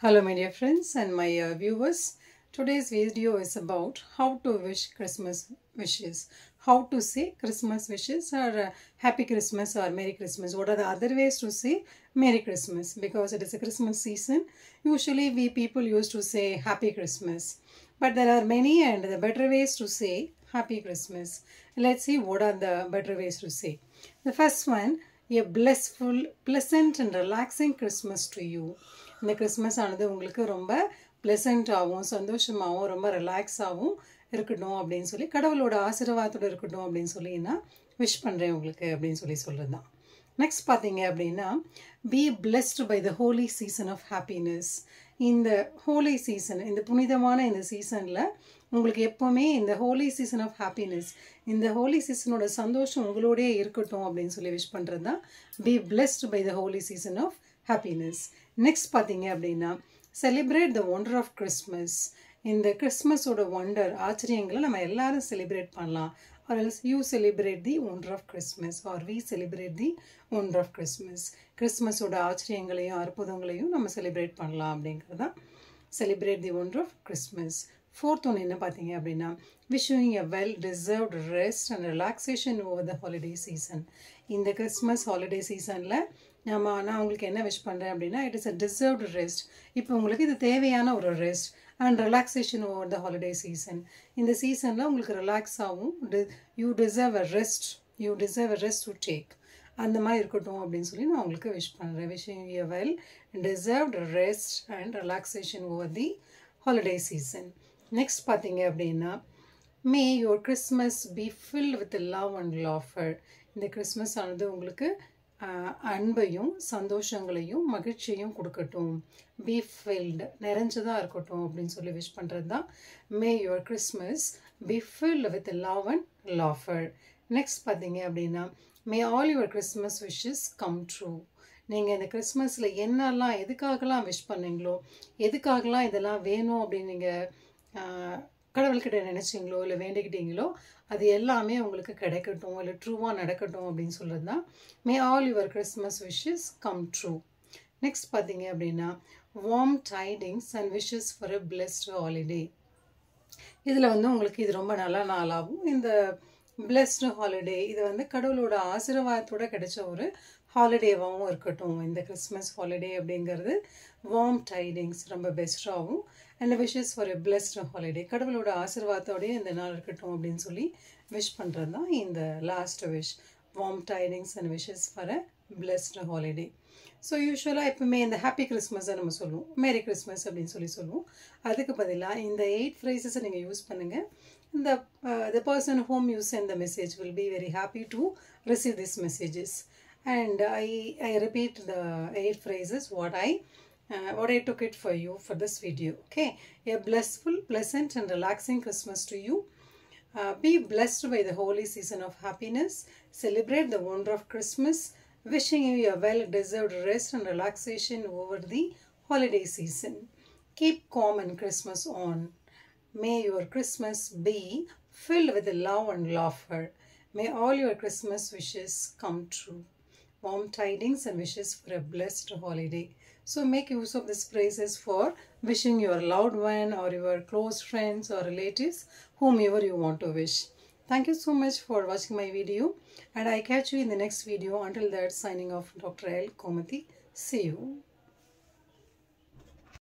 Hello my dear friends and my viewers. Today's video is about how to wish Christmas wishes. How to say Christmas wishes or Happy Christmas or Merry Christmas. What are the other ways to say Merry Christmas? Because it is a Christmas season. Usually we people used to say Happy Christmas. But there are many and the better ways to say Happy Christmas. Let's see what are the better ways to say. The first one, a blissful, pleasant and relaxing Christmas to you. இந்த Christmas ஆனது உங்களுக்கு ரொம்ப ப்ளசண்ட்டாகவும் சந்தோஷமாகவும் ரொம்ப ரிலாக்ஸாகவும் இருக்கட்டும் அப்படின்னு சொல்லி கடவுளோட ஆசீர்வாதத்தோடு இருக்கட்டும் அப்படின்னு சொல்லி நான் விஷ் பண்ணுறேன் உங்களுக்கு அப்படின்னு சொல்லி சொல்கிறது தான். நெக்ஸ்ட் பார்த்தீங்க அப்படின்னா be blessed by the holy season of happiness. இந்த ஹோலி சீசன், இந்த புனிதமான இந்த சீசனில் உங்களுக்கு எப்போவுமே இந்த ஹோலி சீசன் ஆஃப் ஹாப்பினஸ், இந்த ஹோலி சீசனோட சந்தோஷம் உங்களோடயே இருக்கட்டும் அப்படின்னு சொல்லி விஷ் பண்ணுறது தான் be blessed by the holy season of happiness. Next பார்த்தீங்க அப்படின்னா celebrate the wonder of Christmas. இந்த கிறிஸ்மஸோட ஒண்டர், ஆச்சரியங்களை நம்ம எல்லாரும் செலிப்ரேட் பண்ணலாம். or else you celebrate the wonder of Christmas or we celebrate the wonder of Christmas. கிறிஸ்மஸோட ஆச்சரியங்களையும் அற்புதங்களையும் நம்ம celebrate பண்ணலாம் அப்படிங்கிறது தான் celebrate the wonder of Christmas. Fourth ஒன்று என்ன பார்த்தீங்க அப்படின்னா wishing a well deserved rest and relaxation over the holiday season. இந்த கிறிஸ்மஸ் ஹாலிடே சீசனில் நான் உங்களுக்கு என்ன விஷ் பண்ணுறேன் அப்படின்னா it is a deserved rest. இப்போ உங்களுக்கு இது தேவையான ஒரு rest and relaxation over the holiday season. இந்த சீசனில் உங்களுக்கு ரிலாக்ஸாகவும் you deserve a rest to take, அந்த மாதிரி இருக்கட்டும் அப்படின்னு சொல்லி நான் உங்களுக்கு விஷ் பண்ணுறேன். Wishing you well deserved rest and relaxation over the holiday season. Next பார்த்தீங்க அப்படின்னா மே your Christmas be filled with love and lawful. இந்த கிறிஸ்மஸ் ஆனது உங்களுக்கு அன்பையும் சந்தோஷங்களையும் மகிழ்ச்சியையும் கொடுக்கட்டும். பி ஃபில்டு, நிறைஞ்சதாக இருக்கட்டும் அப்படின்னு சொல்லி விஷ் பண்ணுறது தான் மே your Christmas be filled with love and lawful. Next பார்த்தீங்க அப்படின்னா மே all your Christmas wishes come true. நீங்கள் இந்த கிறிஸ்மஸில் என்னெல்லாம் எதுக்காகலாம் விஷ் பண்ணீங்களோ, எதுக்காகலாம் இதெல்லாம் வேணும் அப்படின்னு நீங்கள் கடவுள்கிட்ட நினச்சிங்களோ இல்லை வேண்டிக்கிட்டீங்களோ அது எல்லாமே உங்களுக்கு கிடைக்கட்டும், இல்லை ட்ரூவாக நடக்கட்டும் அப்படின்னு சொல்கிறது தான் மே all your Christmas wishes come true. Next பார்த்தீங்க அப்படின்னா warm tidings and wishes for a blessed holiday. இதில் உங்களுக்கு இது ரொம்ப நல்ல நாளாகவும் இந்த பிளெஸ்டு ஹாலிடே இது கடவுளோட ஆசீர்வாதத்தோட கிடைச்ச ஒரு ஹாலிடேவாகவும் இருக்கட்டும். இந்த கிறிஸ்மஸ் ஹாலிடே அப்படிங்கிறது வார்ம் டைடிங்ஸ் ரொம்ப பெஸ்ட்டாகவும் and wishes for a blessed holiday, கடவுளோட ஆசீர்வாதத்தோடய இந்த நாள் இருக்கட்டும் அப்படின்னு சொல்லி விஷ் பண்ணுறது தான் இந்த last wish, warm tidings and wishes for a blessed holiday. So யூஸ்வலாக எப்பவுமே இந்த ஹாப்பி கிறிஸ்மஸை நம்ம சொல்லுவோம், மேரி கிறிஸ்மஸ் அப்படின்னு சொல்லி சொல்லுவோம். அதுக்கு பதிலாக இந்த 8 phrases நீங்கள் யூஸ் பண்ணுங்கள். The person whom you send the message will be very happy to receive these messages. And I repeat the 8 phrases what I took it for you for this video. Okay, a blissful, pleasant and relaxing Christmas to you. Be blessed by the holy season of happiness. Celebrate the wonder of Christmas. Wishing you a well-deserved rest and relaxation over the holiday season. Keep calm and Christmas on. May your Christmas be filled with love and laughter. May all your Christmas wishes come true. Warm tidings and wishes for a blessed holiday. So make use of these phrases for wishing your loved one or your close friends or relatives, whomever you want to wish. Thank you so much for watching my video and I catch you in the next video. Until that, signing off, Dr. L. Komati. See you.